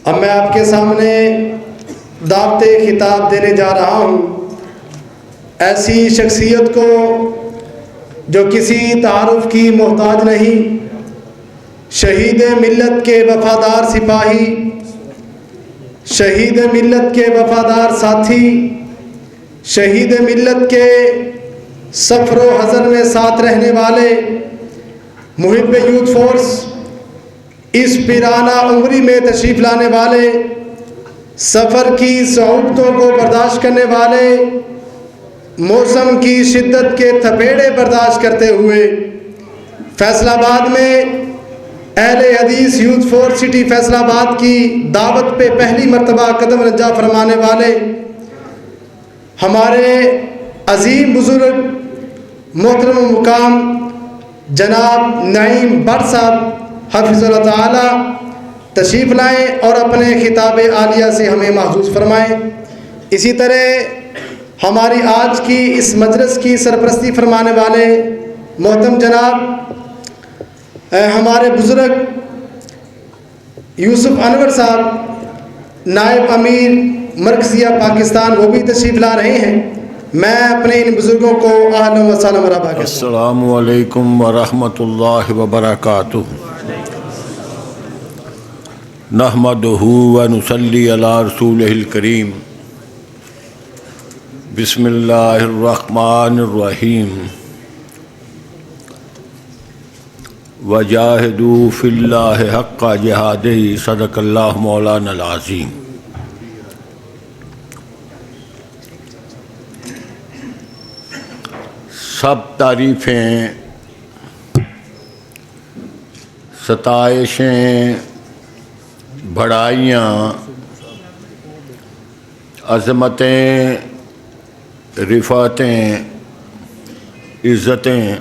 اب میں آپ کے سامنے دعوت خطاب دینے جا رہا ہوں ایسی شخصیت کو جو کسی تعارف کی محتاج نہیں، شہید ملت کے وفادار سپاہی، شہید ملت کے وفادار ساتھی، شہید ملت کے سفر و حضر میں ساتھ رہنے والے، محب یوتھ فورس، اس پیرانہ عمری میں تشریف لانے والے، سفر کی صعوبتوں کو برداشت کرنے والے، موسم کی شدت کے تھپیڑے برداشت کرتے ہوئے فیصل آباد میں اہل حدیث یوتھ فورس سٹی فیصل آباد کی دعوت پہ پہلی مرتبہ قدم رنجا فرمانے والے ہمارے عظیم بزرگ محترم مقام جناب نعیم بٹ صاحب حفظ اللہ تعالی تشریف لائیں اور اپنے خطاب عالیہ سے ہمیں محظوظ فرمائیں۔ اسی طرح ہماری آج کی اس مجلس کی سرپرستی فرمانے والے محترم جناب ہمارے بزرگ یوسف انور صاحب نائب امیر مرکزیہ پاکستان، وہ بھی تشریف لا رہے ہیں۔ میں اپنے ان بزرگوں کو اہلا و سہلا مرحبا کہتا ہوں۔ السلام علیکم ورحمۃ اللہ وبرکاتہ۔ نحمدہ ونصلی علی رسولہ الکریم۔ بسم اللہ الرحمن الرحیم۔ وجاہدوا فی اللہ حق جہادہ، صدق اللہ مولانا العظیم۔ سب تعریفیں، ستائشیں، بڑائیاں، عظمتیں، رفعتیں، عزتیں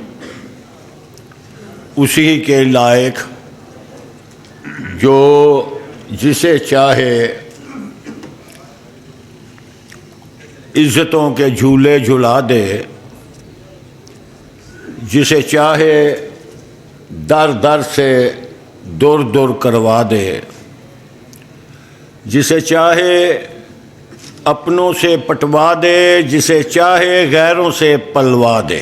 اسی کے لائق جو جسے چاہے عزتوں کے جھولے جھلا دے، جسے چاہے در در سے دور دور کروا دے، جسے چاہے اپنوں سے پٹوا دے، جسے چاہے غیروں سے پلوا دے۔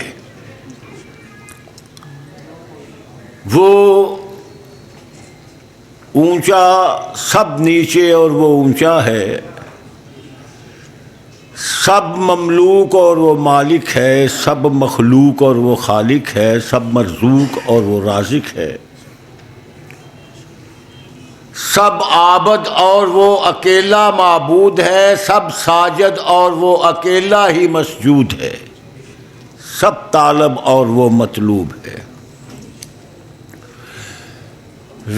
وہ اونچا سب نیچے اور وہ اونچا ہے، سب مملوک اور وہ مالک ہے، سب مخلوق اور وہ خالق ہے، سب مرزوق اور وہ رازق ہے، سب عابد اور وہ اکیلا معبود ہے، سب ساجد اور وہ اکیلا ہی مسجود ہے، سب طالب اور وہ مطلوب ہے۔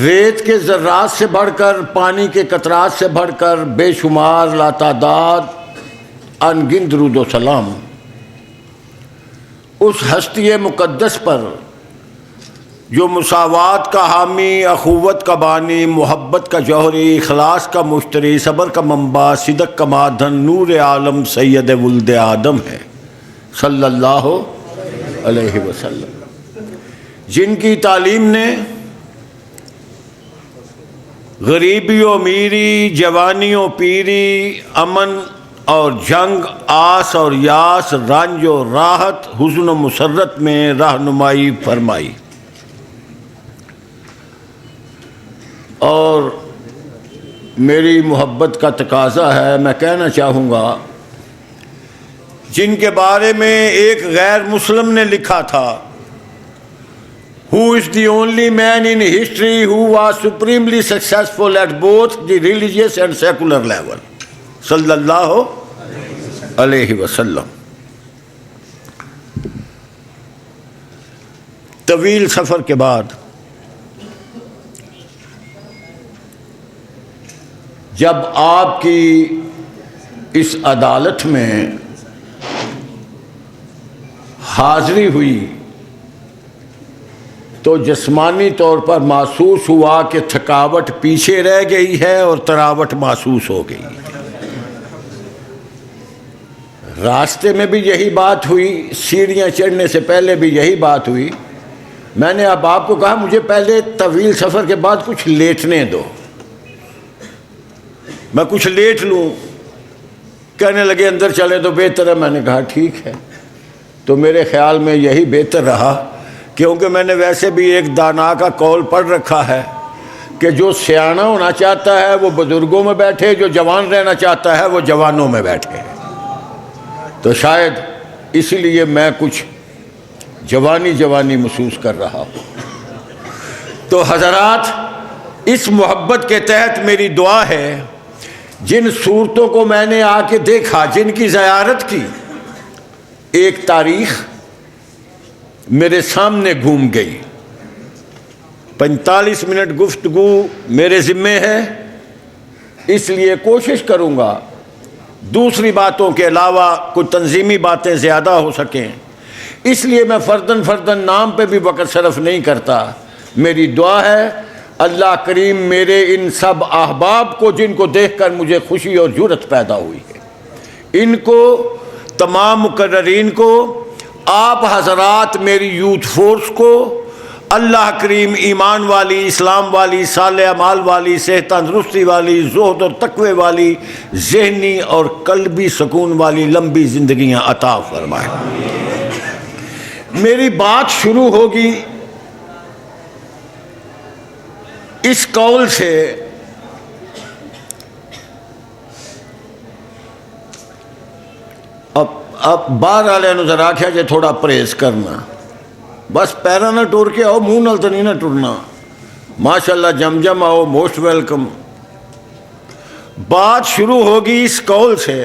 ریت کے ذرات سے بڑھ کر، پانی کے قطرات سے بڑھ کر، بے شمار لاتعداد انگنت درود و سلام اس ہستی مقدس پر جو مساوات کا حامی، اخوت کا بانی، محبت کا جوہری، اخلاص کا مشتری، صبر کا منبع، صدق کا معدن، نور عالم سید ولد آدم ہے صلی اللہ علیہ وسلم، جن کی تعلیم نے غریبی و امیری، جوانی و پیری، امن اور جنگ، آس اور یاس، رنج و راحت، حزن و مسرت میں رہنمائی فرمائی۔ اور میری محبت کا تقاضا ہے، میں کہنا چاہوں گا، جن کے بارے میں ایک غیر مسلم نے لکھا تھا، who is the only man in history who was supremely successful at both the religious and secular level، صلی اللہ علیہ وسلم۔ طویل سفر کے بعد جب آپ کی اس عدالت میں حاضری ہوئی تو جسمانی طور پر محسوس ہوا کہ تھکاوٹ پیچھے رہ گئی ہے اور تراوٹ محسوس ہو گئی۔ راستے میں بھی یہی بات ہوئی، سیڑھیاں چڑھنے سے پہلے بھی یہی بات ہوئی۔ میں نے اب آپ کو کہا مجھے پہلے طویل سفر کے بعد کچھ لیٹنے دو، میں کچھ لیٹ لوں. کہنے لگے اندر چلے تو بہتر ہے. میں نے کہا ٹھیک ہے. تو میرے خیال میں یہی بہتر رہا، کیونکہ میں نے ویسے بھی ایک دانا کا قول پڑھ رکھا ہے کہ جو سیانا ہونا چاہتا ہے وہ بزرگوں میں بیٹھے، جو جوان رہنا چاہتا ہے وہ جوانوں میں بیٹھے. تو شاید اسی لیے میں کچھ جوانی محسوس کر رہا ہوں. تو حضرات، اس محبت کے تحت میری دعا ہے، جن صورتوں کو میں نے آ کے دیکھا، جن کی زیارت کی، ایک تاریخ میرے سامنے گھوم گئی. 45 منٹ گفتگو میرے ذمے ہے، اس لیے کوشش کروں گا دوسری باتوں کے علاوہ کچھ تنظیمی باتیں زیادہ ہو سکیں. اس لیے میں فرداً نام پہ بھی وقت صرف نہیں کرتا. میری دعا ہے اللہ کریم میرے ان سب احباب کو، جن کو دیکھ کر مجھے خوشی اور جرأت پیدا ہوئی ہے، ان کو، تمام مقررین کو، آپ حضرات میری یوتھ فورس کو، اللہ کریم ایمان والی، اسلام والی، صالح اعمال والی، صحت تندرستی والی، زہد اور تقوی والی، ذہنی اور قلبی سکون والی لمبی زندگیاں عطا فرمائے. میری بات شروع ہوگی اس قول سے. اب باہر والے نو ذرا آخیا جے تھوڑا پرہیز کرنا، بس پیرا نہ ٹور کے آؤ، منہ نال تو نہیں نہ ٹرنا. ماشاءاللہ جم آؤ، موسٹ ویلکم. بات شروع ہوگی اس قول سے،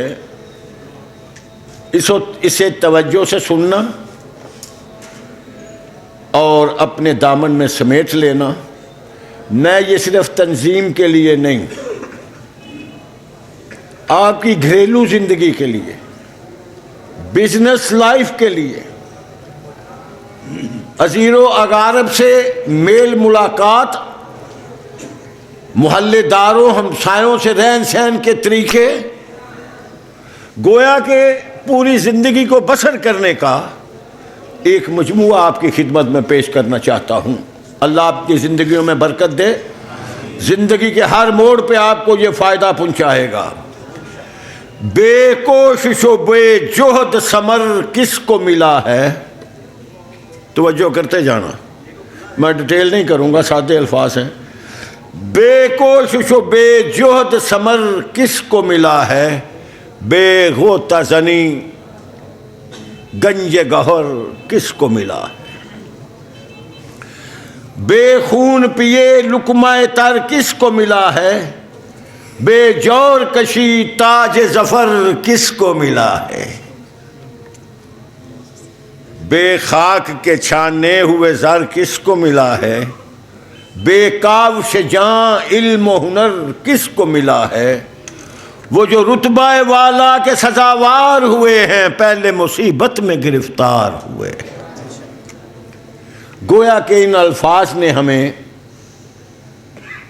اسے توجہ سے سننا اور اپنے دامن میں سمیٹ لینا. میں یہ صرف تنظیم کے لیے نہیں، آپ کی گھریلو زندگی کے لیے، بزنس لائف کے لیے، عزیر و اقارب سے میل ملاقات، محلے داروں ہمسایوں سے رہن سہن کے طریقے، گویا کہ پوری زندگی کو بسر کرنے کا ایک مجموعہ آپ کی خدمت میں پیش کرنا چاہتا ہوں. اللہ آپ کی زندگیوں میں برکت دے، زندگی کے ہر موڑ پہ آپ کو یہ فائدہ پہنچائے گا. بے کوشش و بے جہد ثمر کس کو ملا ہے؟ توجہ کرتے جانا، میں ڈیٹیل نہیں کروں گا، سادے الفاظ ہیں. بے کوشش و بے جہد ثمر کس کو ملا ہے؟ بے غوطہ زنی گنج گہر کس کو ملا ہے؟ بے خون پیے لقمہ تر کس کو ملا ہے؟ بے جور کشی تاج ظفر کس کو ملا ہے؟ بے خاک کے چھانے ہوئے زر کس کو ملا ہے؟ بے کاوش جاں علم و ہنر کس کو ملا ہے؟ وہ جو رتبہ والا کے سزاوار ہوئے ہیں، پہلے مصیبت میں گرفتار ہوئے. گویا کہ ان الفاظ نے ہمیں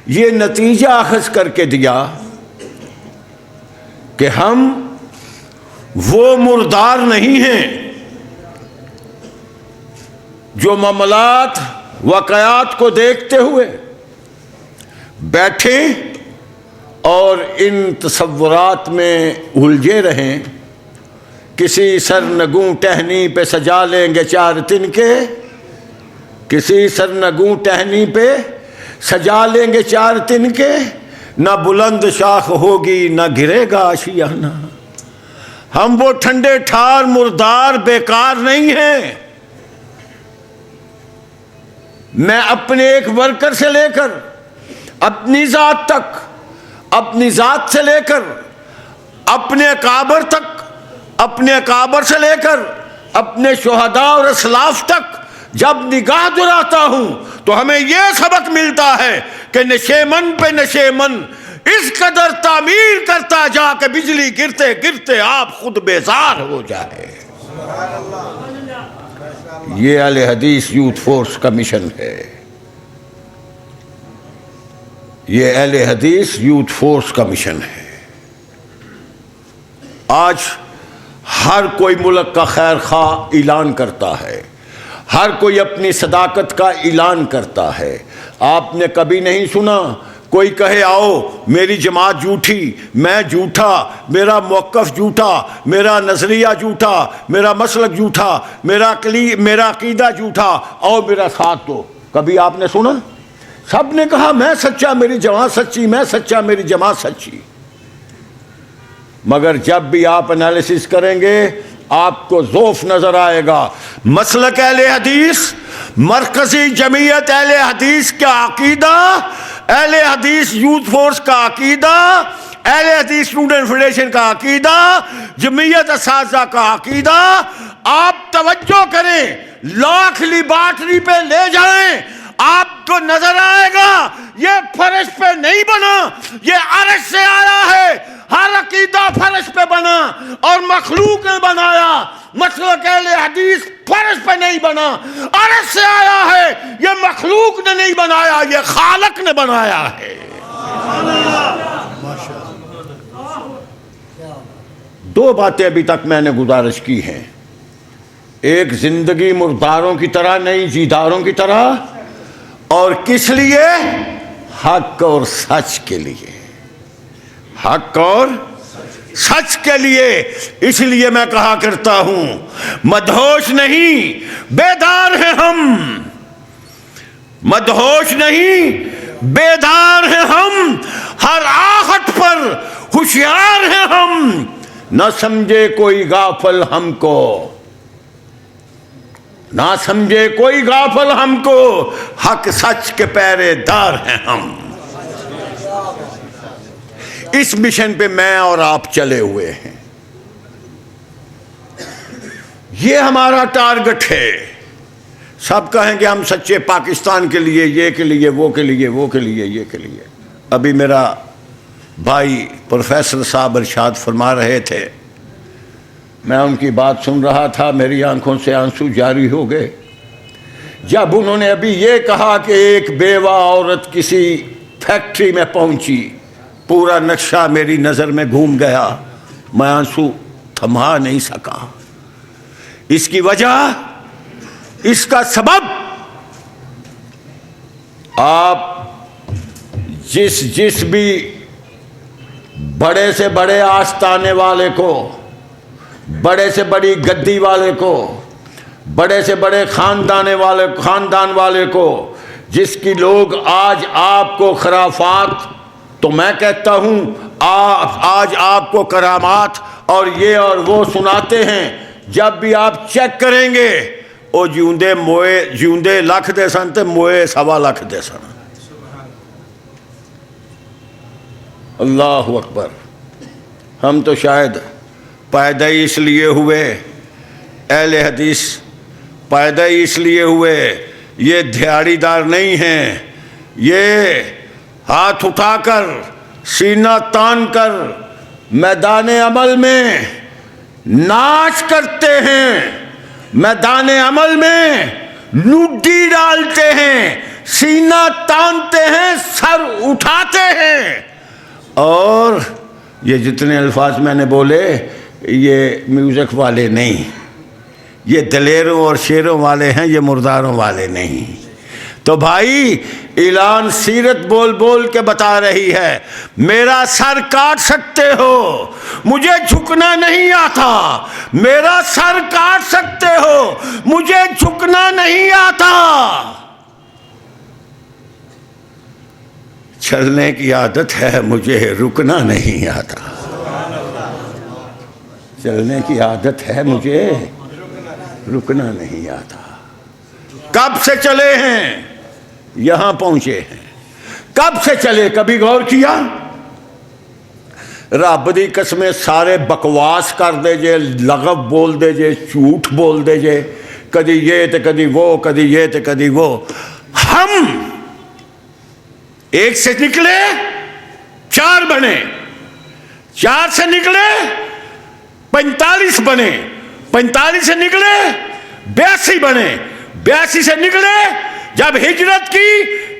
یہ نتیجہ اخذ کر کے دیا کہ ہم وہ مردار نہیں ہیں جو معاملات واقعات کو دیکھتے ہوئے بیٹھیں اور ان تصورات میں الجھے رہیں. کسی سرنگوں ٹہنی پہ سجا لیں گے 4 تنکے، کسی سرنگوں ٹہنی پہ سجا لیں گے 4 تنکے، نہ بلند شاخ ہوگی نہ گرے گا آشیانہ. ہم وہ ٹھنڈے ٹھار مردار بیکار نہیں ہیں. میں اپنے ایک ورکر سے لے کر اپنی ذات تک، اپنی ذات سے لے کر اپنے اکابر تک، اپنے اکابر سے لے کر اپنے شہداء اور اسلاف تک جب نگاہ دراتا ہوں تو ہمیں یہ سبق ملتا ہے کہ نشیمن پہ نشیمن اس قدر تعمیر کرتا جا کہ بجلی گرتے گرتے آپ خود بیزار ہو جائے. یہ اہل حدیث یوتھ فورس کا مشن ہے. یہ اہل حدیث یوتھ فورس کا مشن ہے. آج ہر کوئی ملک کا خیر خواہ اعلان کرتا ہے، ہر کوئی اپنی صداقت کا اعلان کرتا ہے. آپ نے کبھی نہیں سنا کوئی کہے آؤ میری جماعت جھوٹی، میں جھوٹا، میرا موقف جھوٹا، میرا نظریہ جھوٹا، میرا مسلک جھوٹا، میرا عقیدہ جھوٹا، آؤ میرا ساتھ دو. کبھی آپ نے سنا؟ سب نے کہا میں سچا، میری جماعت سچی، میں سچا، میری جماعت سچی. مگر جب بھی آپ انالیسس کریں گے آپ کو ضعف نظر آئے گا. مسلک اہل حدیث، مرکزی جمعیت اہل حدیث کا عقیدہ، اہل حدیث یوتھ فورس کا عقیدہ، اہل حدیث اسٹوڈنٹ فیڈریشن کا عقیدہ، جمعیت اساتذہ کا عقیدہ. آپ توجہ کریں، لاکھ لیبارٹری پہ لے جائیں، آپ کو نظر آئے گا یہ فرش پہ نہیں بنا، یہ عرش سے آیا ہے. ہر عقیدہ فرش پہ بنا اور مخلوق نے بنایا. مسلک اہل حدیث فرش پہ نہیں بنا، عرش سے آیا ہے. یہ مخلوق نے نہیں بنایا، یہ خالق نے بنایا ہے. دو باتیں ابھی تک میں نے گزارش کی ہیں. ایک زندگی مرداروں کی طرح نہیں، جیداروں کی طرح. اور کس لیے؟ حق اور سچ کے لیے. حق اور سچ کے لیے. اس لیے میں کہا کرتا ہوں مدہوش نہیں بیدار ہیں ہم، مدہوش نہیں بیدار ہیں ہم. ہر آہٹ پر ہوشیار ہیں ہم. نہ سمجھے کوئی غافل ہم کو، نہ سمجھے کوئی غافل ہم کو، حق سچ کے پہرے دار ہیں ہم. اس مشن پہ میں اور آپ چلے ہوئے ہیں. یہ ہمارا ٹارگٹ ہے. سب کہیں گے ہم سچے پاکستان کے لیے، یہ کے لیے، وہ کے لیے، وہ کے لیے، یہ کے لیے. ابھی میرا بھائی پروفیسر صاحب ارشاد فرما رہے تھے، میں ان کی بات سن رہا تھا، میری آنکھوں سے آنسو جاری ہو گئے جب انہوں نے ابھی یہ کہا کہ ایک بیوہ عورت کسی فیکٹری میں پہنچی. پورا نقشہ میری نظر میں گھوم گیا، میں آنسو تھما نہیں سکا. اس کی وجہ، اس کا سبب، آپ جس بھی بڑے سے بڑے آستانے والے کو، بڑے سے بڑی گدی والے کو، بڑے سے بڑے خاندان والے کو، جس کی لوگ آج آپ کو خرافات، تو میں کہتا ہوں آج آپ کو کرامات اور یہ اور وہ سناتے ہیں. جب بھی آپ چیک کریں گے وہ جیوندے لکھ دے سن تے موئے 1.25 لاکھ دے سن. اللہ اکبر. ہم تو شاید پیدا ہی اس لیے ہوئے، اہل حدیث پیدا ہی اس لیے ہوئے، یہ دھیاڑی دار نہیں ہیں. یہ ہاتھ اٹھا کر، سینہ تان کر میدان عمل میں ناچ کرتے ہیں، میدان عمل میں لوڈی ڈالتے ہیں، سینہ تانتے ہیں، سر اٹھاتے ہیں. اور یہ جتنے الفاظ میں نے بولے یہ میوزک والے نہیں، یہ دلیروں اور شیروں والے ہیں، یہ مرداروں والے نہیں. تو بھائی اعلان سیرت بول بول کے بتا رہی ہے، میرا سر کاٹ سکتے ہو، مجھے جھکنا نہیں آتا. میرا سر کاٹ سکتے ہو، مجھے جھکنا نہیں آتا. چلنے کی عادت ہے، مجھے رکنا نہیں آتا. چلنے کی عادت ہے، مجھے رکنا نہیں آتا. کب سے چلے ہیں، یہاں پہنچے ہیں. کب سے چلے، کبھی غور کیا؟ رب دی قسمیں سارے بکواس کر دے جے، لغو بول دے جے، جھوٹ بول دے جے، کدی یہ تو کدی وہ، کدی یہ تو کدی وہ. ہم ایک سے نکلے 4 بنے، 4 سے نکلے 45 بنے، 45 سے نکلے 82 بنے، 82 سے نکلے جب ہجرت کی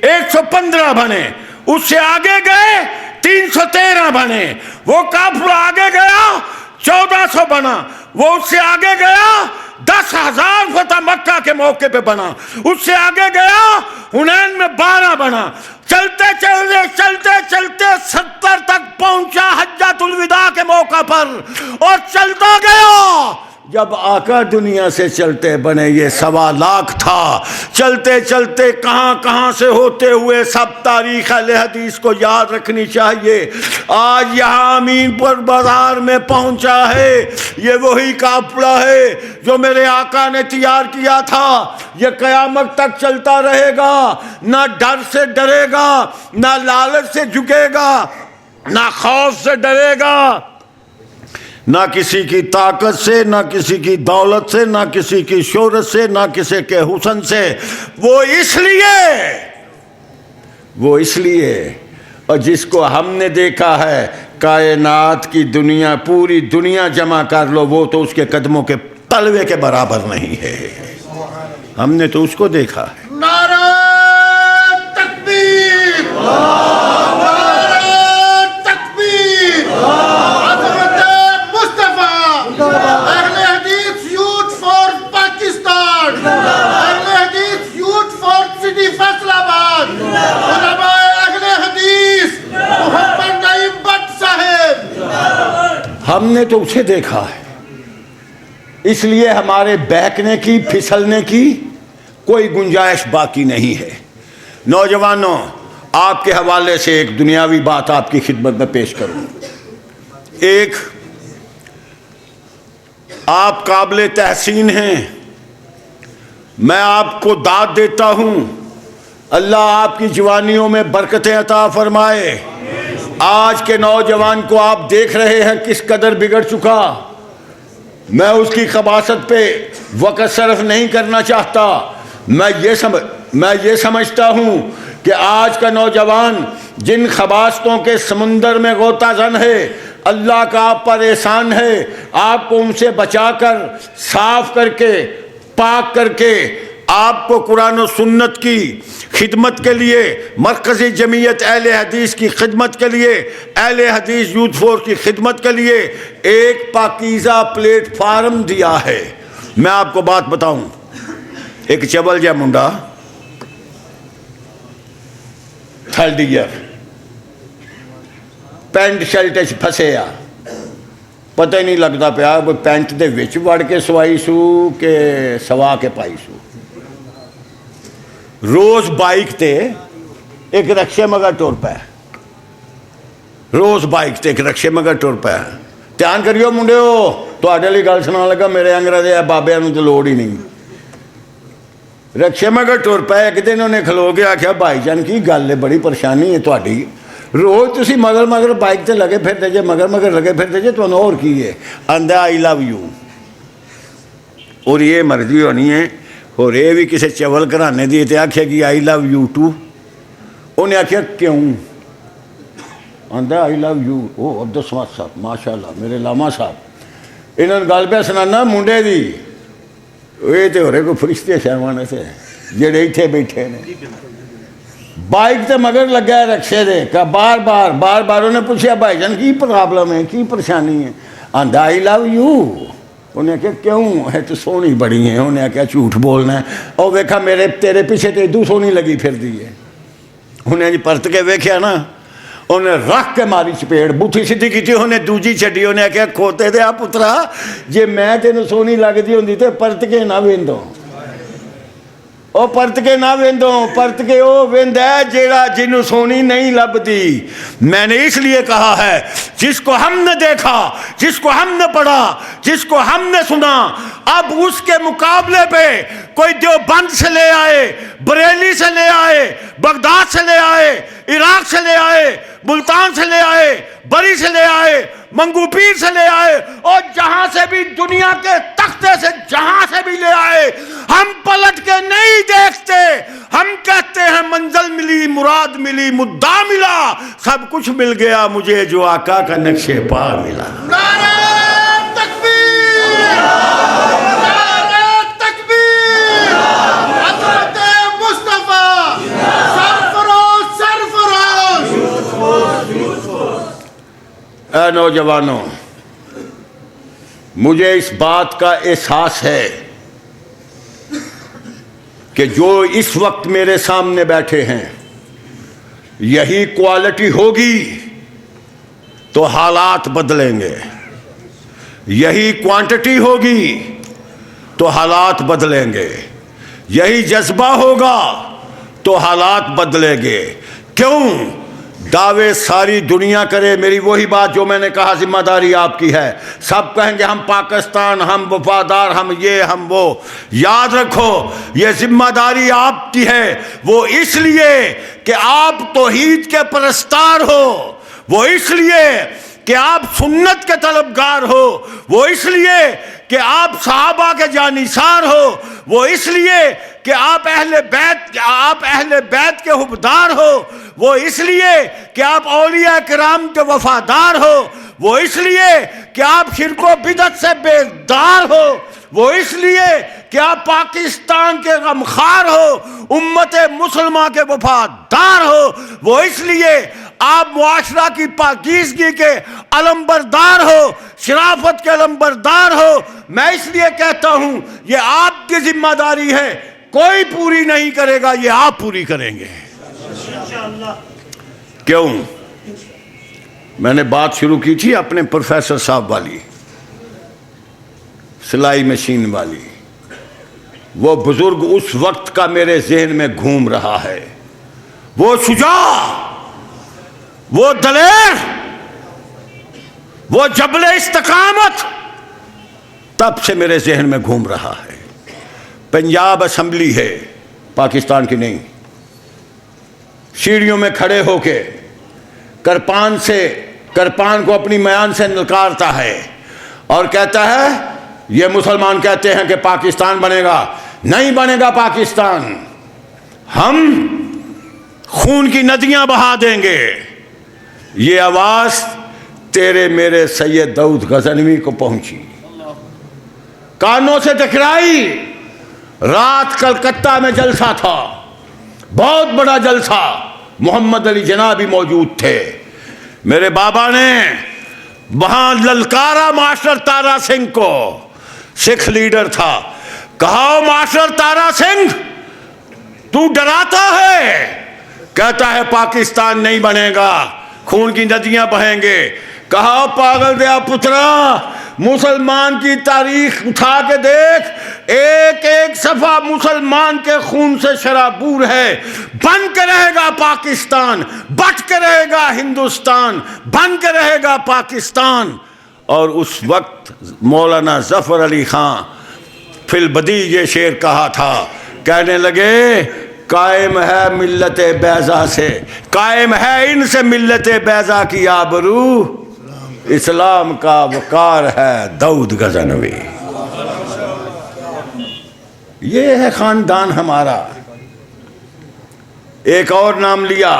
115 بنے، اس سے آگے گئے 313 بنے، وہ کافر آگے گیا 1400 بنا، وہ اس سے آگے گیا 10,000 فتح مکہ کے موقع پہ بنا. اس سے آگے گیا حنین میں 12 بنا. چلتے چلتے 70 تک پہنچا حجۃ الوداع کے موقع پر, اور چلتا گیا. جب آقا دنیا سے چلتے بنے یہ 1.25 لاکھ تھا. چلتے چلتے کہاں سے ہوتے ہوئے سب تاریخ اہل حدیث کو یاد رکھنی چاہیے. آج یہاں امین پر بازار میں پہنچا ہے, یہ وہی کافلا ہے جو میرے آقا نے تیار کیا تھا. یہ قیامت تک چلتا رہے گا, نہ ڈر سے ڈرے گا, نہ لالچ سے جھکے گا, نہ خوف سے ڈرے گا, نہ کسی کی طاقت سے, نہ کسی کی دولت سے, نہ کسی کی شہرت سے, نہ کسی کے حسن سے. وہ اس لیے اور جس کو ہم نے دیکھا ہے, کائنات کی دنیا, پوری دنیا جمع کر لو, وہ تو اس کے قدموں کے تلوے کے برابر نہیں ہے. ہم نے تو اس کو دیکھا ہے. نعرہ تکبیر, ہم نے تو اسے دیکھا ہے. اس لیے ہمارے بہکنے کی, پھسلنے کی کوئی گنجائش باقی نہیں ہے. نوجوانوں, آپ کے حوالے سے ایک دنیاوی بات آپ کی خدمت میں پیش کروں. ایک, آپ قابل تحسین ہیں, میں آپ کو داد دیتا ہوں, اللہ آپ کی جوانیوں میں برکتیں عطا فرمائے. آج کے نوجوان کو آپ دیکھ رہے ہیں کس قدر بگڑ چکا. میں اس کی خباثت پہ وقت صرف نہیں کرنا چاہتا. میں یہ سمجھتا ہوں کہ آج کا نوجوان جن خباثتوں کے سمندر میں غوطہ زن ہے, اللہ کا آپ پر احسان ہے, آپ کو ان سے بچا کر, صاف کر کے, پاک کر کے, آپ کو قرآن و سنت کی خدمت کے لیے, مرکزی جمعیت اہل حدیث کی خدمت کے لیے, اہل حدیث یوتھ فورس کی خدمت کے لیے ایک پاکیزہ پلیٹ فارم دیا ہے. میں آپ کو بات بتاؤں, ایک چبل جا منڈا, 3rd ایئر, پینٹ شرٹ پھسے آ, پتہ ہی نہیں لگتا پیا پینٹ دے وچ وڑ کے سوائی سو کہ سوا کے پائی سو. روز بائک تے ایک رکشے مگر ٹور پہ, روز بائک تے ایک رکشے مگر ٹور پہ. دھیان کریو منڈے ہو, تواڈے لئی گل سنا لگا, میرے انگرا دے بابیاں نوں تے لوڑ ہی نہیں. رکشے مگر ٹور پہ. ایک دن انہیں کھلو کے آخیا, بھائی جان کی گل ہے, بڑی پریشانی ہے تہاڈی, روز تسی مگر بائک تے لگے پھرتے جے, مگر لگے پھرتے جے, تمہیں اور کی ہے؟ آندا آئی لو یو. اور یہ مرضی ہونی ہے, اور یہ بھی کسی چول گھرانے دی تے آخیا کہ آئی لو یو ٹو. انہیں آخیا کیوں؟ آندا آئی لو یو. او عبدالسمد صاحب, ماشاء اللہ, میرے لاما صاحب, انہوں نے گل پہ سنانا منڈے دی. یہ تو ہو رہے کوئی فرشتے شرمانے سے جڑے اتنے بیٹھے نے. بائک تے مگر لگا ہے رکشے دے, کہ بار بار انہیں پوچھا, بھائی جان کی پرابلم ہے, کی پریشانی ہے؟ آندا آئی لو یو. انہیں کہا کیوں؟ ہے تو سونی بڑی ہیں. انہیں کہا جھوٹ بولنا ہے, اور ویکھا میرے تیرے پیچھے تے ادو سونی لگی پھر دی ہے. انہیں جی پرت کے ویکھیا نا, انہیں رکھ کے ماری چپیڑ, بوتھی سیدھی کی, انہیں دوجی چڈی. انہیں کہا کھوتے دے آ پترا, جے میں تینوں سونی لگتی ہوندی تے پرت کے نہ ویندوں, او پرت کے نہ ویندوں, پرت کے او ویند ہے جیڑا جنوں سونی نہیں لبدی. میں نے اس لیے کہا ہے, جس کو ہم نے دیکھا, جس کو ہم نے پڑھا, جس کو ہم نے سنا, اب اس کے مقابلے پہ کوئی دیوبند سے لے آئے, بریلی سے لے آئے, بغداد سے لے آئے, عراق سے لے آئے, ملتان سے لے آئے, بری سے لے آئے, منگو پیر سے لے آئے, اور جہاں سے بھی دنیا کے تختے سے جہاں سے بھی لے آئے, ہم پلٹ کے نہیں دیکھتے. ہم کہتے ہیں منزل ملی, مراد ملی, مدعا ملا, سب کچھ مل گیا مجھے جو آقا کا نقش پا ملا. نعرہ تکبیر, نعرہ تکبیر, حضرت مصطفیٰ سرفراز. اے نوجوانوں, مجھے اس بات کا احساس ہے کہ جو اس وقت میرے سامنے بیٹھے ہیں یہی کوالٹی ہوگی تو حالات بدلیں گے، یہی کوانٹٹی ہوگی تو حالات بدلیں گے، یہی جذبہ ہوگا تو حالات بدلیں گے۔ کیوں؟ دعوے ساری دنیا کرے، میری وہی بات جو میں نے کہا ذمہ داری آپ کی ہے، سب کہیں گے ہم پاکستان، ہم وفادار، ہم یہ ہم وہ۔ یاد رکھو یہ ذمہ داری آپ کی ہے، وہ اس لیے کہ آپ توحید کے پرستار ہو، وہ اس لیے کہ آپ سنت کے طلبگار ہو، وہ اس لیے کہ آپ صحابہ کے جانثار ہو، وہ اس لیے کہ آپ اہل بیت کے حبدار ہو، وہ اس لیے کہ آپ اولیاء کرام کے وفادار ہو، وہ اس لیے کہ آپ شرک و بدعت سے بیزار ہو، وہ اس لیے کہ آپ پاکستان کے غمخوار ہو، امت مسلمہ کے وفادار ہو، وہ اس لیے آپ معاشرہ کی پاکیزگی کے علمبردار ہو، شرافت کے علمبردار ہو۔ میں اس لیے کہتا ہوں یہ آپ کی ذمہ داری ہے، کوئی پوری نہیں کرے گا، یہ آپ پوری کریں گے۔ کیوں؟ میں نے بات شروع کی تھی اپنے پروفیسر صاحب والی، سلائی مشین والی۔ وہ بزرگ اس وقت کا میرے ذہن میں گھوم رہا ہے، وہ شجاع، وہ دلیر، وہ جبل استقامت تب سے میرے ذہن میں گھوم رہا ہے۔ پنجاب اسمبلی ہے، پاکستان کی نہیں، سیڑھیوں میں کھڑے ہو کے کرپان کو اپنی میان سے نلکارتا ہے اور کہتا ہے یہ مسلمان کہتے ہیں کہ پاکستان بنے گا، نہیں بنے گا پاکستان، ہم خون کی ندیاں بہا دیں گے۔ یہ آواز تیرے میرے سید داؤد غزنوی کو پہنچی، کانوں سے ٹکرائی۔ رات کلکتہ میں جلسہ تھا، بہت بڑا جلسہ، محمد علی جناح بھی موجود تھے۔ میرے بابا نے وہاں للکارا ماسٹر تارا سنگھ کو، سکھ لیڈر تھا، کہا ماسٹر تارا سنگھ تو ڈراتا ہے، کہتا ہے پاکستان نہیں بنے گا، خون کی ندیاں بہیں گے۔ کہا پاگل دیا پترا، مسلمان کی تاریخ اٹھا کے دیکھ، ایک ایک صفحہ مسلمان کے خون سے شرابور ہے۔ بن کے رہے گا پاکستان، بٹ کے رہے گا ہندوستان، بن کے رہے گا پاکستان۔ اور اس وقت مولانا ظفر علی خان فی البدی یہ شعر کہا تھا، کہنے لگے قائم ہے ملت بیضا سے، قائم ہے ان سے ملت بیضا کی آبرو، اسلام کا وقار ہے داؤد غزنوی۔ یہ ہے خاندان ہمارا۔ ایک اور نام لیا،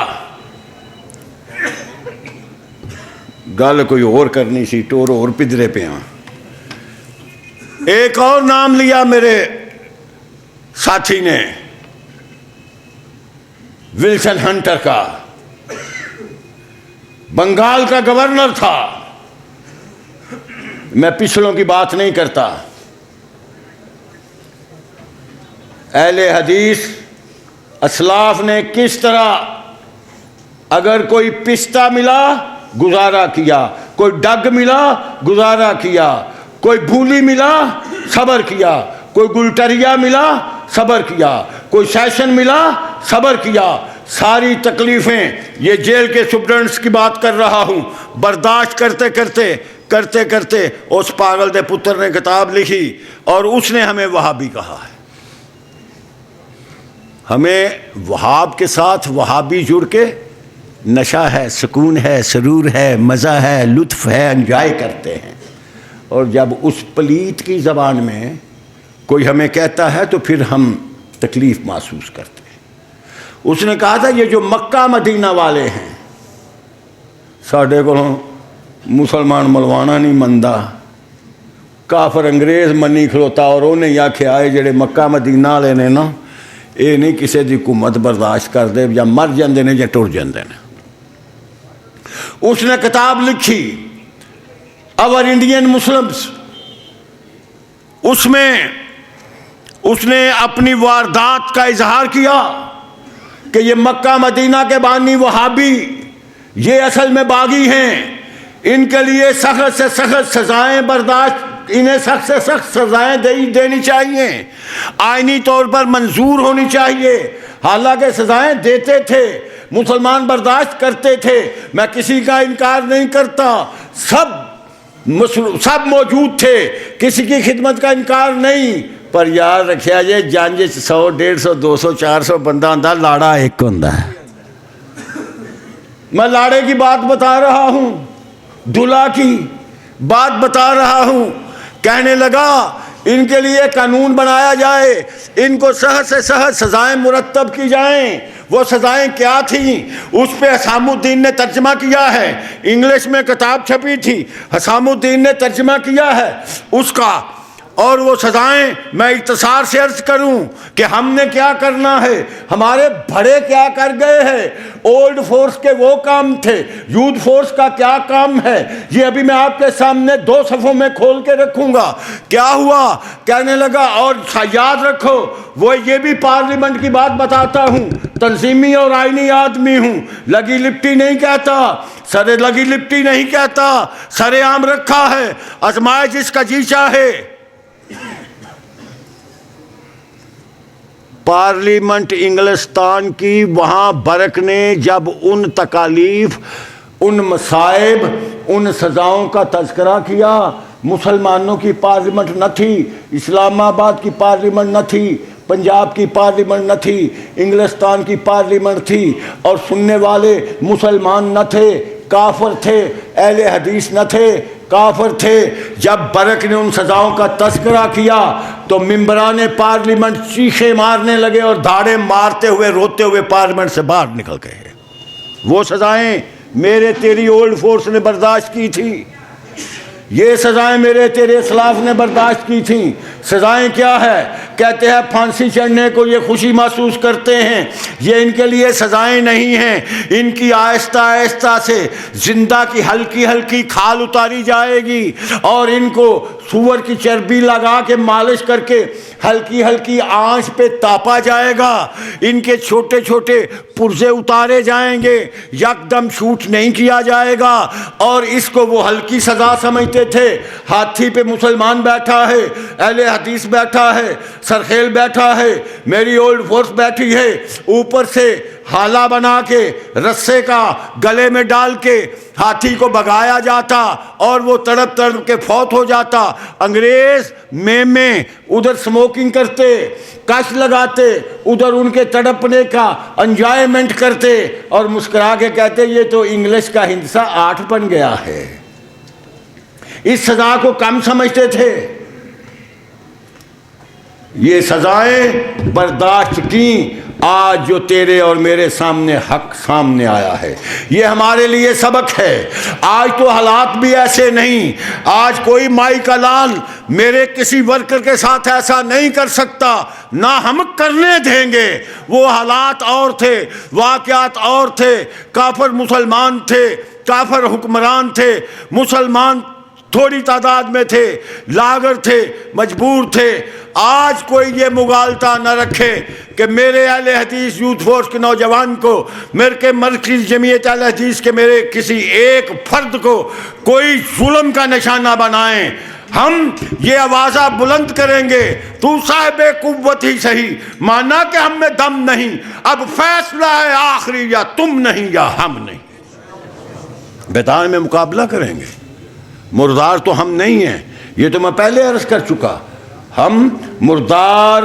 گل کوئی اور کرنی سی، ٹور اور پدرے پہ ہاں۔ ایک اور نام لیا میرے ساتھی نے، ولسن ہنٹر کا، بنگال کا گورنر تھا۔ میں پچھلوں کی بات نہیں کرتا، اہل حدیث اسلاف نے کس طرح اگر کوئی پستہ ملا گزارا کیا، کوئی ڈگ ملا گزارا کیا، کوئی بھولی ملا صبر کیا، کوئی گلٹریا ملا صبر کیا، کوئی سیشن ملا صبر کیا۔ ساری تکلیفیں، یہ جیل کے سپرنٹس کی بات کر رہا ہوں، برداشت کرتے کرتے اس پاگل دے پتر نے کتاب لکھی اور اس نے ہمیں وہابی کہا ہے۔ ہمیں وہاب کے ساتھ وہابی جڑ کے نشہ ہے، سکون ہے، سرور ہے، مزہ ہے، لطف ہے، انجوائے کرتے ہیں۔ اور جب اس پلیت کی زبان میں کوئی ہمیں کہتا ہے تو پھر ہم تکلیف محسوس کرتے ہیں۔ اس نے کہا تھا یہ جو مکہ مدینہ والے ہیں، ساڈے کو مسلمان ملوانا نہیں مندا، کافر انگریز منی کھلوتا، اور انہیں آکھیا ہے جڑے مکہ مدینہ والے نے نا، یہ نہیں کسی دی حکومت برداشت کر دے، یا مر جاندے نے یا ٹر جاندے نے۔ اس نے کتاب لکھی اور انڈین مسلمز، اس میں اس نے اپنی واردات کا اظہار کیا کہ یہ مکہ مدینہ کے بانی وہابی یہ اصل میں باغی ہیں، ان کے لیے سخت سے سخت سزائیں برداشت، انہیں سخت سے سخت سزائیں دینی چاہیے، آئینی طور پر منظور ہونی چاہیے۔ حالانکہ سزائیں دیتے تھے، مسلمان برداشت کرتے تھے، میں کسی کا انکار نہیں کرتا، سب موجود تھے، کسی کی خدمت کا انکار نہیں، پر یاد رکھیا یہ جانج 100 150 200 400 بندہ آندا، لاڑا ایک ہوندا ہے۔ میں لاڑے کی بات بتا رہا ہوں، دلہا کی بات بتا رہا ہوں۔ کہنے لگا ان کے لیے قانون بنایا جائے، ان کو سخت سے سخت سزائیں مرتب کی جائیں۔ وہ سزائیں کیا تھیں اس پہ حسام الدین نے ترجمہ کیا ہے، انگلش میں کتاب چھپی تھی، حسام الدین نے ترجمہ کیا ہے اس کا۔ اور وہ سزائیں میں اختصار سے عرض کروں کہ ہم نے کیا کرنا ہے، ہمارے بڑے کیا کر گئے ہیں، اولڈ فورس کے وہ کام تھے، یوتھ فورس کا کیا کام ہے، یہ ابھی میں آپ کے سامنے 2 صفحوں میں کھول کے رکھوں گا۔ کیا ہوا؟ کہنے لگا اور یاد رکھو، وہ یہ بھی پارلیمنٹ کی بات بتاتا ہوں، تنظیمی اور آئینی آدمی ہوں، لگی لپٹی نہیں کہتا، سر لگی لپٹی نہیں کہتا، سر عام رکھا ہے، آزمائے جس کا جی چاہے۔ پارلیمنٹ انگلستان کی، وہاں برک نے جب ان تکالیف، ان مصائب، ان سزاؤں کا تذکرہ کیا، مسلمانوں کی پارلیمنٹ نہ تھی، اسلام آباد کی پارلیمنٹ نہ تھی، پنجاب کی پارلیمنٹ نہ تھی، انگلستان کی پارلیمنٹ تھی، اور سننے والے مسلمان نہ تھے، کافر تھے، اہل حدیث نہ تھے، کافر تھے۔ جب برک نے ان سزاؤں کا تذکرہ کیا تو ممبران پارلیمنٹ چیخیں مارنے لگے اور دھاڑے مارتے ہوئے روتے ہوئے پارلیمنٹ سے باہر نکل گئے۔ وہ سزائیں میرے تیری اولڈ فورس نے برداشت کی تھی، یہ سزائیں میرے تیرے اسلاف نے برداشت کی تھیں۔ سزائیں کیا ہے؟ کہتے ہیں پھانسی چڑھنے کو یہ خوشی محسوس کرتے ہیں، یہ ان کے لیے سزائیں نہیں ہیں، ان کی آہستہ آہستہ سے زندہ کی ہلکی ہلکی کھال اتاری جائے گی، اور ان کو سور کی چربی لگا کے مالش کر کے ہلکی ہلکی آنچ پہ تاپا جائے گا، ان کے چھوٹے چھوٹے پرزے اتارے جائیں گے، یکدم شوٹ نہیں کیا جائے گا۔ اور اس کو وہ ہلکی سزا سمجھتے تھے۔ ہاتھی پہ مسلمان بیٹھا ہے، اہل حدیث بیٹھا ہے، سرخیل بیٹھا ہے، میری اولڈ فورس بیٹھی ہے، اوپر سے حالہ بنا کے رسے کا گلے میں ڈال کے ہاتھی کو بھگایا جاتا اور وہ تڑپ تڑپ کے فوت ہو جاتا۔ انگریز میں ادھر سموکنگ کرتے، کش لگاتے، ادھر ان کے تڑپنے کا انجوائمنٹ کرتے اور مسکرا کے کہتے یہ تو انگلش کا ہندسہ 8 بن گیا ہے۔ اس سزا کو کم سمجھتے تھے۔ یہ سزائیں برداشت کی، آج جو تیرے اور میرے سامنے حق سامنے آیا ہے یہ ہمارے لیے سبق ہے۔ آج تو حالات بھی ایسے نہیں، آج کوئی مائی کا لال میرے کسی ورکر کے ساتھ ایسا نہیں کر سکتا، نہ ہم کرنے دیں گے۔ وہ حالات اور تھے، واقعات اور تھے، کافر مسلمان تھے، کافر حکمران تھے، مسلمان تھوڑی تعداد میں تھے، لاغر تھے، مجبور تھے۔ آج کوئی یہ مغالطہ نہ رکھے کہ میرے اہل حدیث یوتھ فورس کے نوجوان کو، میرے کے مرکز جمعیت اہل حدیث کے میرے کسی ایک فرد کو کوئی ظلم کا نشانہ بنائیں۔ ہم یہ آوازہ بلند کریں گے، تو صاحب قوت ہی صحیح، مانا کہ ہم میں دم نہیں، اب فیصلہ ہے آخری، یا تم نہیں یا ہم نہیں۔ میدان میں مقابلہ کریں گے۔ مردار تو ہم نہیں ہیں، یہ تو میں پہلے عرض کر چکا، ہم مردار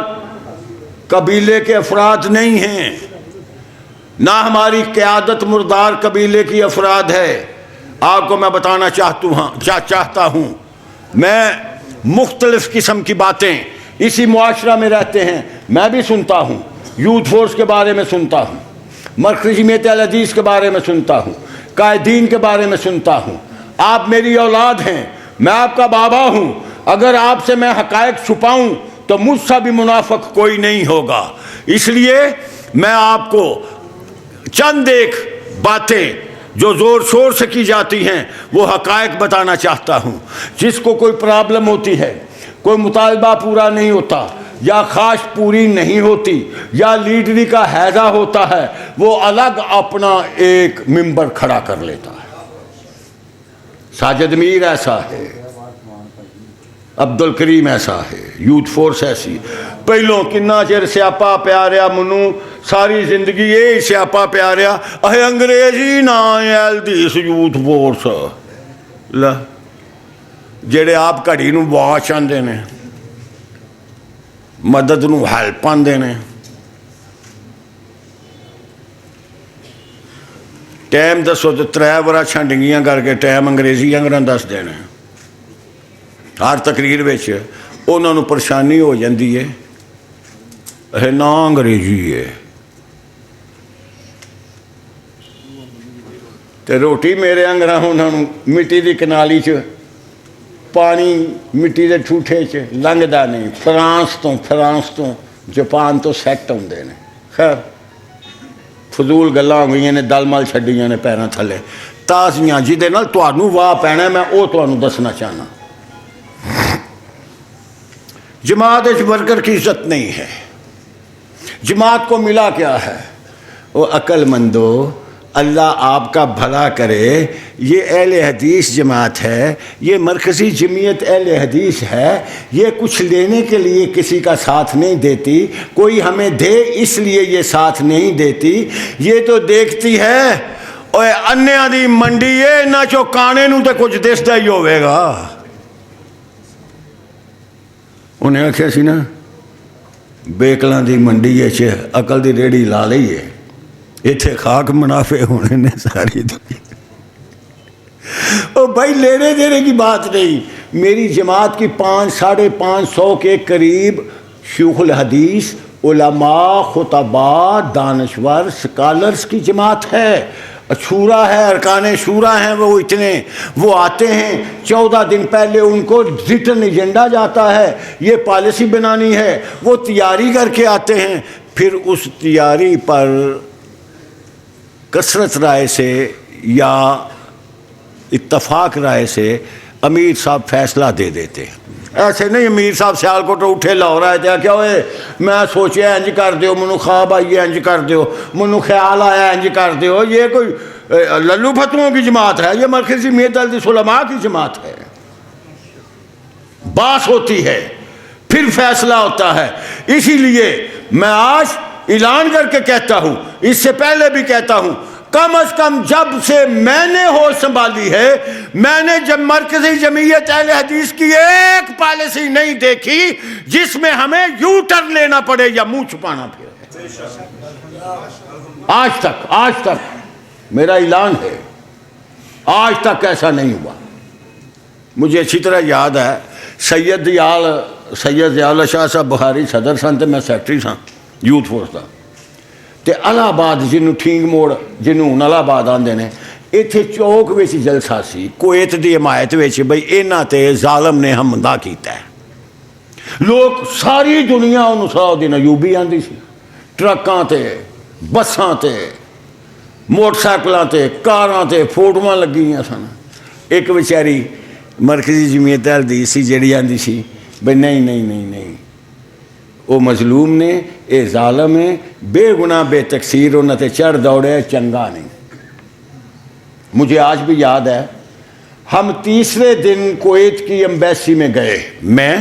قبیلے کے افراد نہیں ہیں، نہ ہماری قیادت مردار قبیلے کی افراد ہے۔ آپ کو میں بتانا چاہتا ہوں، میں مختلف قسم کی باتیں اسی معاشرہ میں رہتے ہیں، میں بھی سنتا ہوں، یوتھ فورس کے بارے میں سنتا ہوں، مرکزی جمعیت اہل حدیث کے بارے میں سنتا ہوں، قائدین کے بارے میں سنتا ہوں۔ آپ میری اولاد ہیں، میں آپ کا بابا ہوں، اگر آپ سے میں حقائق چھپاؤں تو مجھ سے بھی منافق کوئی نہیں ہوگا۔ اس لیے میں آپ کو چند ایک باتیں جو زور شور سے کی جاتی ہیں وہ حقائق بتانا چاہتا ہوں۔ جس کو کوئی پرابلم ہوتی ہے، کوئی مطالبہ پورا نہیں ہوتا، یا خواہش پوری نہیں ہوتی یا لیڈری کا حیضہ ہوتا ہے، وہ الگ اپنا ایک ممبر کھڑا کر لیتا ہے۔ ساجد میر ایسا ہے، عبد الکریم ایسا ہے، یوتھ فورس ایسی۔ پہلوں کنا چر سیاپا پیا رہا، منوں ساری زندگی یہ سیاپا پیا رہا، اے انگریزی نہ ایل دی اس یوتھ فورس لا جڑے آپ گھڑی نو واچ آندے نے، مدد نو ہیلپ آندے نے، ٹائم دسو تو 3 برا چھنڈنگیاں کر کے ٹائم انگریزی انگراں دس دینے۔ ہر تقریر وچ انہاں نو پریشانی ہو جاندی ہے اے نا انگریزی ہے تے روٹی میرے انگراں انہاں نو مٹی دی کنالی چ پانی مٹی دے ٹھوٹھے چ لنگدا نہیں، فرانس تو جاپان تو سیٹ ہوندے نے۔ خیر فضول گلاں ہو گئیاں نے، دل مل چھڈیاں نے پیراں تھلے، تازیاں جہدے نال تہانوں واہ پینا میں او تہانوں دسنا چاہنا۔ جماعت ورکر کی عزت نہیں ہے۔ جماعت کو ملا کیا ہے؟ وہ عقل مندو، اللہ آپ کا بھلا کرے، یہ اہل حدیث جماعت ہے، یہ مرکزی جمعیت اہل حدیث ہے، یہ کچھ لینے کے لیے کسی کا ساتھ نہیں دیتی، کوئی ہمیں دے اس لیے یہ ساتھ نہیں دیتی، یہ تو دیکھتی ہے اوے انیاں دی منڈی ہے نہ چو کانے نو تے کچھ دسدا ہی ہوئے گا۔ انہیں آخیا سی نا بیکلاں دی منڈی ہے عقل دی ریڑھی لا لئی ہے، اتنے خاک منافع ہونے نے ساری دنیا۔ او بھائی لینے دینے کی بات نہیں، میری جماعت کی 500-550 کے قریب شیوخ الحدیث، علماء، خطباء، دانشور، سکالرز کی جماعت ہے۔ شورا ہے، ارکان شورا ہیں، وہ اتنے وہ آتے ہیں 14 دن پہلے ان کو ریٹن ایجنڈا جاتا ہے، یہ پالیسی بنانی ہے، وہ تیاری کر کے آتے ہیں، پھر اس تیاری پر کثرت رائے سے یا اتفاق رائے سے امیر صاحب فیصلہ دے دیتے ہیں۔ ایسے نہیں امیر صاحب سیالکوٹ اٹھے لاہور آئے تھے کیا ہوئے میں سوچیا انج کر دیو، منو خواب آئیے انج کر دیو، منو خیال آیا انج کر دیو۔ یہ کوئی للو فتووں کی جماعت ہے، یہ مرکزی جمعیت اہل علماء کی جماعت ہے۔ باس ہوتی ہے پھر فیصلہ ہوتا ہے۔ اسی لیے میں آج اعلان کر کے کہتا ہوں، اس سے پہلے بھی کہتا ہوں، کم از کم جب سے میں نے ہوش سنبھالی ہے، میں نے جب مرکزی جمعیت اہل حدیث کی ایک پالیسی نہیں دیکھی جس میں ہمیں یو ٹرن لینا پڑے یا منہ چھپانا پڑے۔ آج تک میرا اعلان ہے، آج تک ایسا نہیں ہوا۔ مجھے اچھی طرح یاد ہے سید ضیاء شاہ صاحب بخاری صدر سن تے میں سیکٹری سا یوتھ فورس دا، تے الہ آباد جنوں ٹھینگ موڑ جنوں الہ آباد آندے نے، ایتھے چوک وچ جلسہ سی کویت دی حمایت وچ، بھئی انہاں تے ظالم نے حملہ کیتا ہے۔ لوگ ساری دنیا انہوں صلاح الدین ایوبی آندی سی، ٹرکاں تے بساں تے موٹر سائیکلاں تے کاراں تے فوٹواں لگیاں سن۔ ایک بیچاری مرکزی جمعیت اہل حدیث سی جڑی آندی سی بھئی نہیں وہ مظلوم نے، اے ظالم ہے، بے گناہ بے تقصیر، انہاں تے چڑھ دوڑے چنگا نہیں۔ مجھے آج بھی یاد ہے ہم تیسرے دن کویت کی ایمبیسی میں گئے، میں،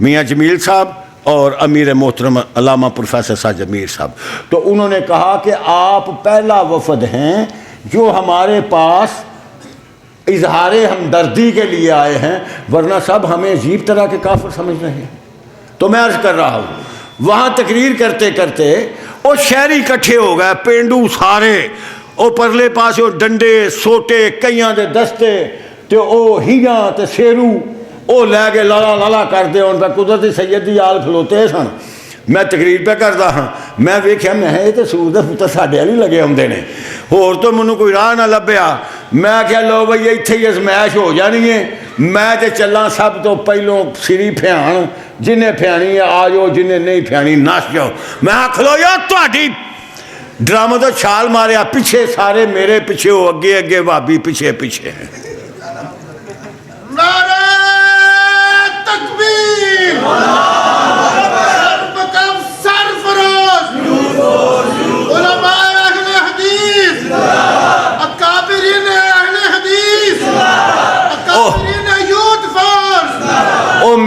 میاں جمیل صاحب اور امیر محترم علامہ پروفیسر ساجد میر صاحب، تو انہوں نے کہا کہ آپ پہلا وفد ہیں جو ہمارے پاس اظہار ہمدردی کے لیے آئے ہیں، ورنہ سب ہمیں عجیب طرح کے کافر سمجھ رہے ہیں۔ تو میں عرض کر رہا ہوں، وہاں تقریر کرتے کرتے وہ شہری کٹھے ہو گئے، پینڈو سارے، وہ پرلے پاس وہ ڈنڈے سوٹے کئیاں دے دستے تے او ہیاں تے سیرو وہ لے کے لالا کر دے، ان پہ قدرتی سیدی آل کھلوتے سن۔ میں تقریر پہ کرتا ہاں، میں ویکھیا میں یہ تو سور دے پتر ساڈے والی لگے ہوندے نے، ہور تو مینوں کوئی راہ نہ لبھیا۔ میں کہا لو بھئی اتھے ہی ازمائش ہو جانی ہے، میں تے چلاں سب تو پہلوں سری پھیان، جنہیں پھیانی ہے آ جاؤ، جنہیں نہیں پھیانی نس جاؤ۔ میں کھلو یا تہاڈی ڈرامہ تو چھال ماریا، پیچھے سارے میرے پیچھے ہو، اگے بھابی پیچھے ہیں۔ نعرہ تکبیر،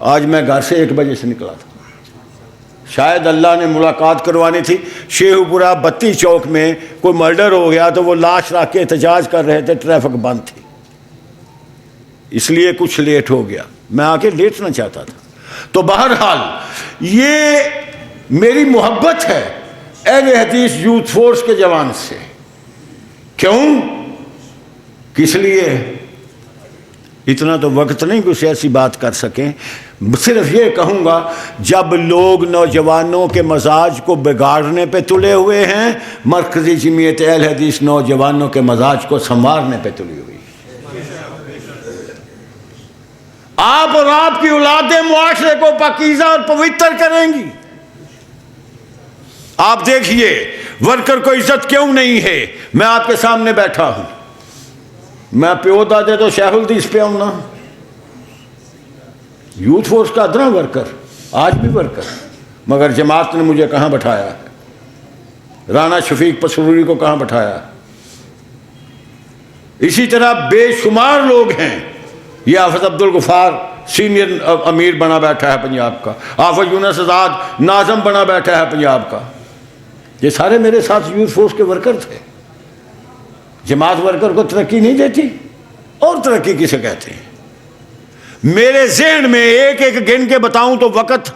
آج میں گھر سے 1 بجے سے نکلا تھا، شاید اللہ نے ملاقات کروانی تھی۔ شیخو پورہ بتی چوک میں کوئی مرڈر ہو گیا تو وہ لاش رکھ کے احتجاج کر رہے تھے، ٹریفک بند تھی، اس لیے کچھ لیٹ ہو گیا، میں آ کے لیٹنا چاہتا تھا۔ تو بہرحال یہ میری محبت ہے اہل حدیث یوتھ فورس کے جوان سے۔ کیوں؟ کس لیے؟ اتنا تو وقت نہیں کچھ ایسی بات کر سکیں، صرف یہ کہوں گا جب لوگ نوجوانوں کے مزاج کو بگاڑنے پہ تلے ہوئے ہیں، مرکزی جمعیت اہل حدیث نوجوانوں کے مزاج کو سنوارنے پہ تلی ہوئی۔ آپ اور آپ کی اولادیں معاشرے کو پاکیزہ اور پوتر کریں گی۔ آپ دیکھیے ورکر کو عزت کیوں نہیں ہے؟ میں آپ کے سامنے بیٹھا ہوں، میں پیو دادے تو شیخ الحدیث پہ ہوں نا، یوتھ فورس کا ادنا ورکر، آج بھی ورکر، مگر جماعت نے مجھے کہاں بٹھایا ہے؟ رانا شفیق پسروری کو کہاں بٹھایا ہے؟ اسی طرح بے شمار لوگ ہیں۔ یہ حافظ عبدالغفار سینئر امیر بنا بیٹھا ہے پنجاب کا، حافظ یونس آزاد ناظم بنا بیٹھا ہے پنجاب کا، یہ سارے میرے ساتھ یوتھ فورس کے ورکر تھے۔ جماعت ورکر کو ترقی نہیں دیتی، اور ترقی کسے کہتے ہیں؟ میرے ذہن میں ایک ایک گن کے بتاؤں تو وقت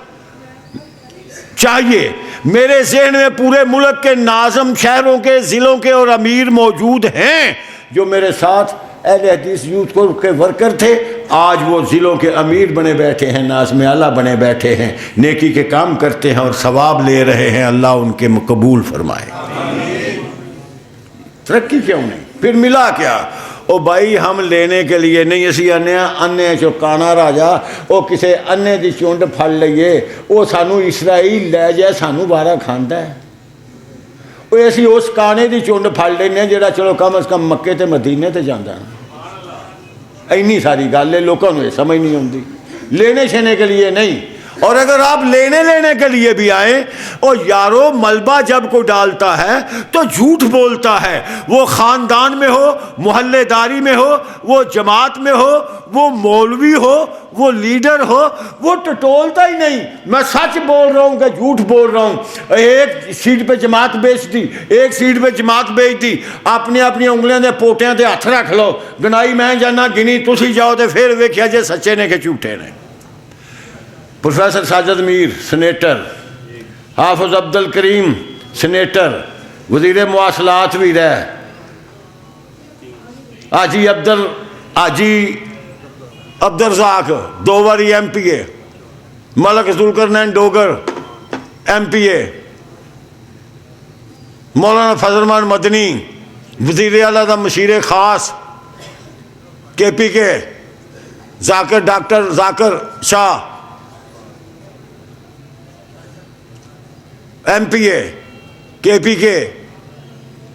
چاہیے، میرے ذہن میں پورے ملک کے ناظم شہروں کے، ضلعوں کے اور امیر موجود ہیں جو میرے ساتھ اہل حدیث یوتھ کے ورکر تھے، آج وہ ضلعوں کے امیر بنے بیٹھے ہیں، ناظم اعلیٰ بنے بیٹھے ہیں، نیکی کے کام کرتے ہیں اور ثواب لے رہے ہیں، اللہ ان کے قبول فرمائے۔ ترقی کیوں نہیں؟ پھر ملا کیا؟ او بھائی ہم لینے کے لیے نہیں، اسی انے چو کانا راجا او کسے انے دی چونڈ پھڑ لئیے، او سانو اسرائیل لے جائے سانو بارہ کھاندا ہے، او ایسی اس کانے دی چونڈ پھڑ لینے جڑا چلو کم از کم مکے تے مدینے تے جاندا ہے۔ اینی ساری گل ہے، لوگوں کو سمجھ نہیں ہوندی، لینے شینے کے لیے نہیں۔ اور اگر آپ لینے کے لیے بھی آئیں، اور یارو ملبہ جب کوئی ڈالتا ہے تو جھوٹ بولتا ہے، وہ خاندان میں ہو، محلے داری میں ہو، وہ جماعت میں ہو، وہ مولوی ہو، وہ لیڈر ہو، وہ ٹٹولتا ہی نہیں، میں سچ بول رہا ہوں کہ جھوٹ بول رہا ہوں۔ ایک سیٹ پہ جماعت بیچ دی، ایک سیٹ پہ جماعت بیچ دی، اپنی انگلیاں دے پوٹیاں دے ہاتھ رکھ لو، گنائی میں جانا گنی تسی جاؤ تے پھر ویکھیا جے سچے نے کہ جھوٹے نے۔ پروفیسر ساجد میر سینیٹر، حافظ عبد الکریم سینیٹر، وزیر مواصلات بھی رہے، حاجی عبدالرزاق 2 باری ایم پی اے، ملک ذوالقرنین ڈوگر ایم پی اے، مولانا فضل الرحمان مدنی وزیر اعلیٰ دا مشیر خاص کے پی کے، ڈاکٹر ذاکر شاہ ایم پی اے کے پی کے،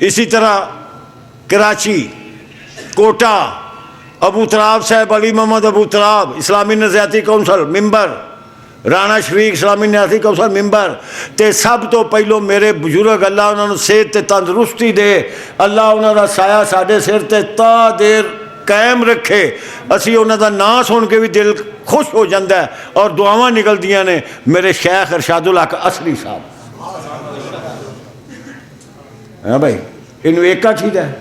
اسی طرح کراچی کوٹا ابو تراب صاحب علی محمد ابو تراب اسلامی نظریاتی کونسل ممبر، رانا شفیق اسلامی نظریاتی کونسل ممبر، تے سب تو پہلو میرے بزرگ اللہ انہوں نے صحت تے تندرستی دے، اللہ انہوں نے سایہ ساڈے سر تے تا دیر قائم رکھے، اسی انہوں دا نام سن کے بھی دل خوش ہو جاندہ ہے اور دعاواں نکل دیاں نے، میرے شیخ ارشاد الحق اصلی صاحب۔ ہاں بھائی انہوں ایک چیز ہے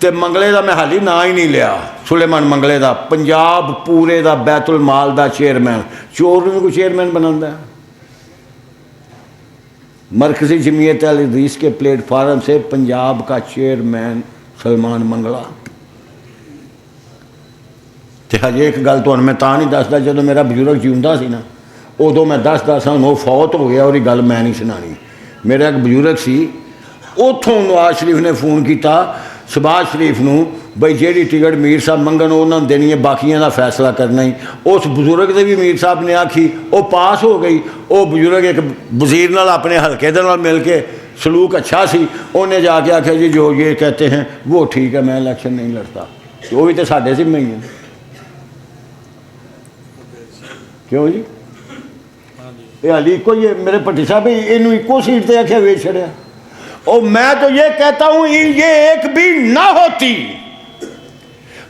تے منگلے دا میں حالی نہ ہی نہیں لیا، سلیمان منگلے دا پنجاب پورے دا بیت المال دا چیئرمین، چور میں کو چیئرمین بناندہ ہے۔ مرکزی جمعیت اہل حدیث کے پلیٹ فارم سے پنجاب کا چیئرمین سلمان منگلا۔ تے ہجے ایک گل تو میں تا نہیں دسدا، جدو میرا بزرگ جیوندا سی نا ادو میں دسدا سا، وہ فوت ہو گیا اور یہ گل میں نہیں سنانی۔ میرا ایک بزرگ سی، اتوں نواز شریف نے فون کیتا شہباز شریف نو بھائی جیڑی ٹکٹ میر صاحب منگن انہوں نے دینی ہے، باقیاں دا فیصلہ کرنا ہی۔ اس بزرگ دے بھی میر صاحب نے آکھی، وہ پاس ہو گئی۔ وہ بزرگ ایک وزیر نال اپنے حلقے دے نال مل کے سلوک اچھا سی، انہیں جا کے آخیا جی جو یہ کہتے ہیں وہ ٹھیک ہے، میں الیکشن نہیں لڑتا۔ وہ بھی تو ساڈے ذمہ ہی ہیں، کیوں جی؟ یہ علی کو یہ میرے پٹی صاحب یہ ایکو سیٹ تے آخیا ویچ چھڑیا۔ اور میں تو یہ کہتا ہوں یہ ایک بھی نہ ہوتی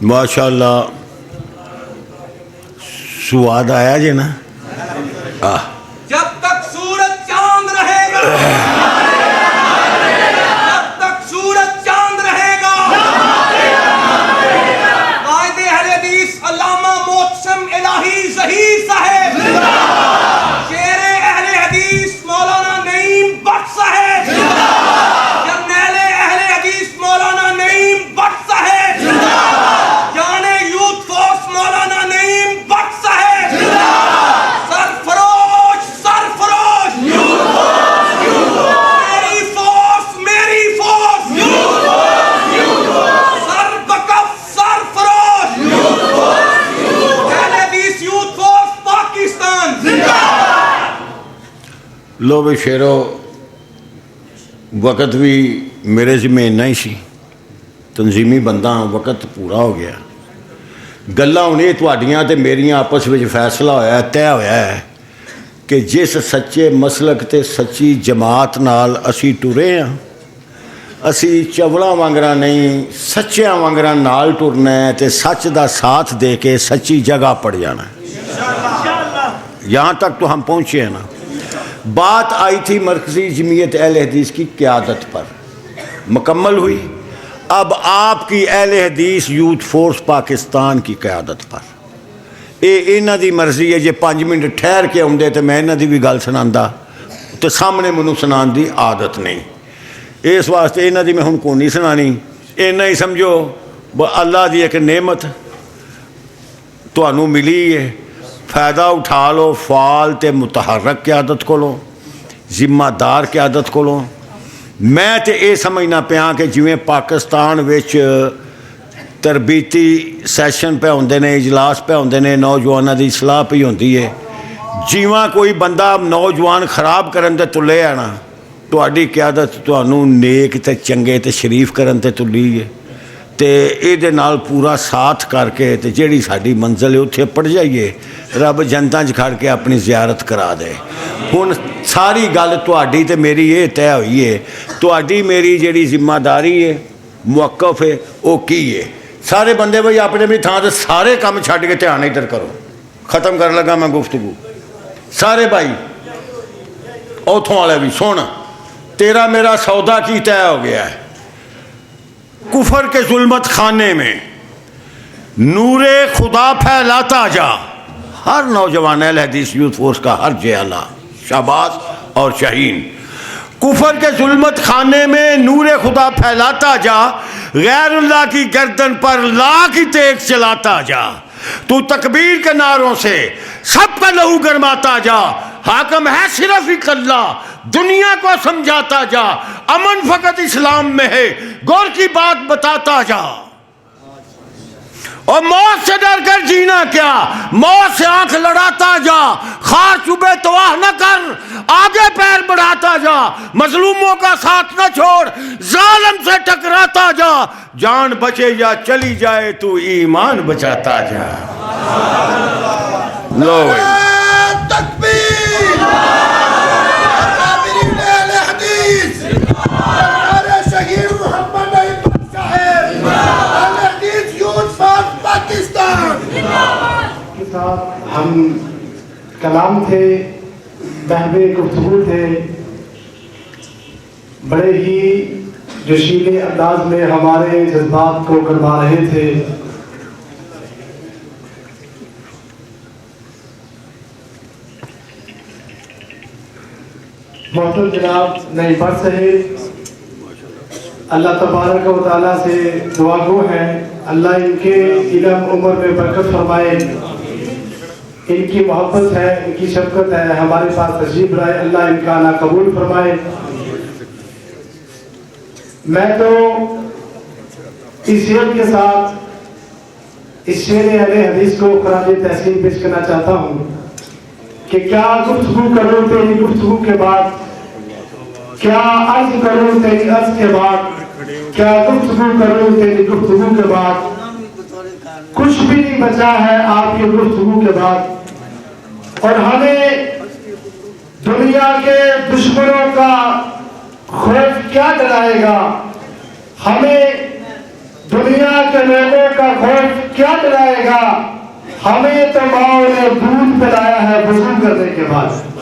ماشاءاللہ سواد آیا جی نا. جب تک سورج چاند رہے گا، جب تک سورج چاند رہے گا، قائد اہل حدیث علامہ محتشم الہی ظہیر صاحب، شیر اہل حدیث مولانا نعیم بخش صاحب، جرنیل اہل حدیث مولانا نعیم بخش صاحب، جانے یوتھ فورس مولانا نعیم بخش صاحب، سرفروش سرفروش میری فورس میری فورس سربکف سرفروش اہل حدیث یوتھ فورس پاکستان. لو بھائی شیرو، وقت بھی میرے ذمہ اتنا ہی سی، تنظیمی بندہ وقت پورا ہو گیا. گلاں ہونے تواڈیاں تے میریاں آپس وچ فیصلہ ہویا ہے، طے ہویا ہے کہ جس سچے مسلک تے سچی جماعت نال اسی ٹرے ہاں، اسی چولاں وانگراں نہیں سچیاں وانگراں نال ٹرنا ہے تے سچ دا ساتھ دے کے سچی جگہ پڑ جانا ہے. یہاں تک تو ہم پہنچے ہیں نا. بات آئی تھی مرکزی جمعیت اہل حدیث کی قیادت پر، مکمل ہوئی. اب آپ کی اہل حدیث یوتھ فورس پاکستان کی قیادت پر. انہاں دی مرضی ہے، جے 5 منٹ ٹھہر کے آؤندے تو میں انہاں دی بھی گل سناندا تو سامنے منوں سنان دی عادت نہیں. اس واسطے انہاں دی میں ہن کو نہیں سنانی. اینا ہی سمجھو اللہ دی ایک نعمت تانوں ملی ہے، فائدہ اٹھا لو. فعال تے متحرک قیادت کو لو، ذمہ دار قیادت کو لو. میں تے اے سمجھنا پیاں کہ جویں پاکستان وچ تربیتی سیشن پہ ہوندے نے، اجلاس پہ ہوندے نے، نوجواناں دی اصلاح پہ ہوندی ہے، جیواں کوئی بندہ نوجوان خراب کرن تے تلے آنا، تہاڈی قیادت تانوں نیک تے چنگے تے شریف کرن تے تلی ہے. تے اے دے نال پورا ساتھ کر کے تے جیڑی ساڈی منزل ہے اتھے پڑ جائیے. رب جنتاں چ کھڑ کے اپنی زیارت کرا دے. ہن ساری گل تہاڈی تے میری یہ طے ہوئی ہے، تہاڈی میری جیڑی ذمہ داری ہے موقف ہے وہ کی ہے. سارے بندے بھائی اپنے اپنی تھان تے سارے کام چھڈ کے دھیان ادھر کرو. ختم کر لگا میں گفتگو. سارے بھائی اوتھوں والے بھی سن، تیرا میرا سودا کی طے ہو گیا ہے. کفر کے ظلمت خانے میں نور خدا پھیلاتا جا. ہر نوجوان اہل حدیث یوتھ فورس کا ہر جیالہ شہباز اور شاہین، کفر کے ظلمت خانے میں نور خدا پھیلاتا جا، غیر اللہ کی گردن پر لا کی تیغ چلاتا جا. تو تکبیر کے نعروں سے سب کا لہو گرماتا جا. حاکم ہے صرف ایک اللہ، دنیا کو سمجھاتا جا. امن فقط اسلام میں ہے، غور کی بات بتاتا جا. اور موت سے ڈر کر جینا کیا، موت سے آنکھ لڑاتا جا. خار چوبے تواہ نہ کر، آگے پیر بڑھاتا جا. مظلوموں کا ساتھ نہ چھوڑ، ظالم سے ٹکراتا جا. جان بچے یا چلی جائے تو ایمان بچاتا جا. لو تکبیر، اکابرین اہل حدیث، ہمارے شہید محمد نعیم بخش صاحب، اہل حدیث یوتھ فورس پاکستان. کے ساتھ ہم کلام تھے، بحث گفتگو تھے، بڑے ہی جوشیلے انداز میں ہمارے جذبات کو گرما رہے تھے. محترم جناب نعیم بخش صاحب، اللہ تبارک و تعالیٰ سے دعا گو ہیں اللہ ان کے علم عمر میں برکت فرمائے. ان کی محبت ہے، ان کی شفقت ہے، ہمارے پاس تشریف لائے، اللہ ان کا آنا قبول فرمائے. میں تو اس شعر کے ساتھ اس شعر اہل حدیث کو خراج تحسین پیش کرنا چاہتا ہوں کہ کیا گفتگو کروں تیری گفتگو کے بعد، کیا عرض کروں تیری عرض کے بعد، کیا گفتگو کروں تیری گفتگو کے بعد. کچھ بھی نہیں بچا ہے آپ کی گفتگو کے بعد. اور ہمیں دنیا کے دشمنوں کا خوف کیا ڈرائے گا، ہمیں دنیا دنیا کے لوگوں کا خوف کیا دلائے گا؟ ہمیں تو ماں نے دودھ پلایا ہے وضو کرنے کے بعد.